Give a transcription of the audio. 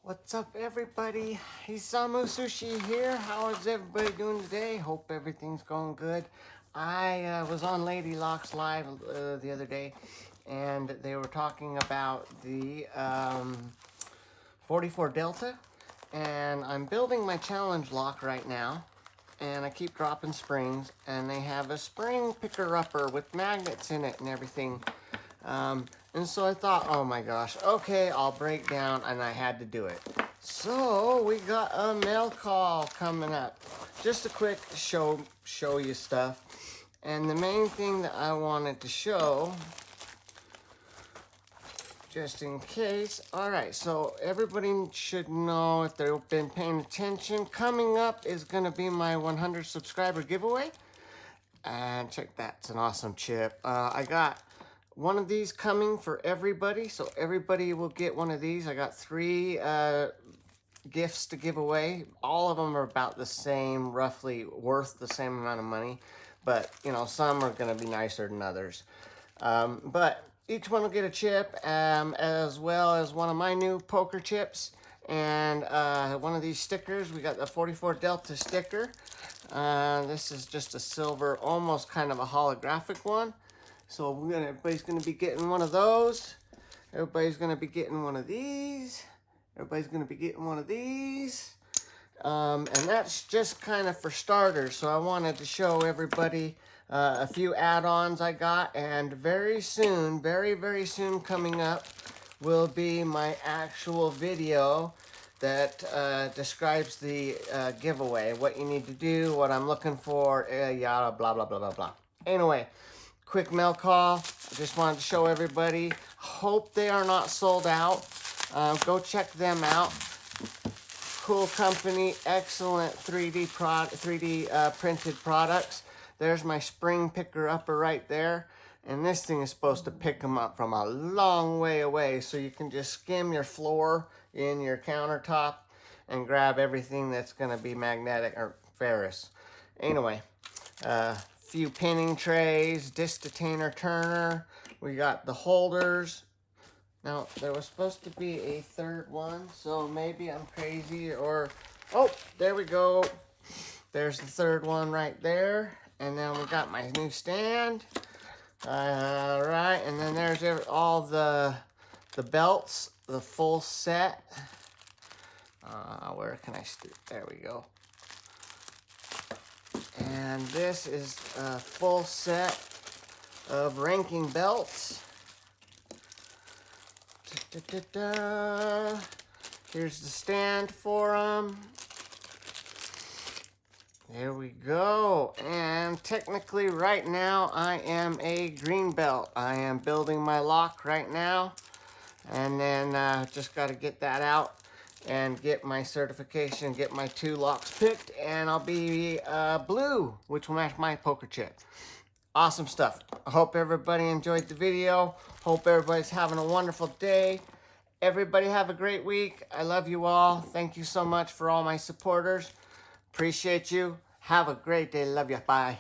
What's up, everybody? Isamu Sushi here. How is everybody doing today? Hope everything's going good. I was on Lady Lock's live the other day, and they were talking about the 44 Delta, and I'm building my challenge lock right now, and I keep dropping springs, and they have a spring picker-upper with magnets in it and everything. And so I thought, oh my gosh, okay, I'll break down, and I had to do it. So we got a mail call coming up. Just a quick show you stuff. And the main thing that I wanted to show, just in case, all right, so everybody should know, if they've been paying attention, coming up is gonna be my 100 subscriber giveaway. And check that, it's an awesome chip. I got one of these coming for everybody, so everybody will get one of these. I got 3 gifts to give away. All of them are about the same, roughly worth the same amount of money, but you know, some are going to be nicer than others. But each one will get a chip, as well as one of my new poker chips, and one of these stickers. We got the 44 Delta sticker. This is just a silver, almost kind of a holographic one. So everybody's gonna be getting one of those. Everybody's gonna be getting one of these. Everybody's gonna be getting one of these. And that's just kind of for starters. So I wanted to show everybody a few add-ons I got. And very soon, very soon coming up, will be my actual video that describes the giveaway. What you need to do, what I'm looking for, yada, blah, blah, blah, blah, blah. Anyway. Quick mail call. I just wanted to show everybody. Hope they are not sold out. Go check them out. Cool company, excellent 3D printed products. There's my spring picker upper right there. And this thing is supposed to pick them up from a long way away, so you can just skim your floor in your countertop and grab everything that's going to be magnetic or ferrous. Anyway, few pinning trays, disc detainer turner. We got the holders. Now, there was supposed to be a third one, so maybe I'm crazy, or, oh, there we go. There's the third one right there. And then we got my new stand. All right, and then there's all the belts, the full set. Where can I stick? There we go. And this is a full set of ranking belts. Here's the stand for them. There we go. And technically right now I am a green belt. I am building my lock right now. And then just got to get that out and get my certification, get my 2 locks picked, and I'll be blue, which will match my poker chip. Awesome stuff. I hope everybody enjoyed the video. Hope everybody's having a wonderful day. Everybody have a great week. I love you all. Thank you so much for all my supporters. Appreciate you. Have a great day. Love you. Bye.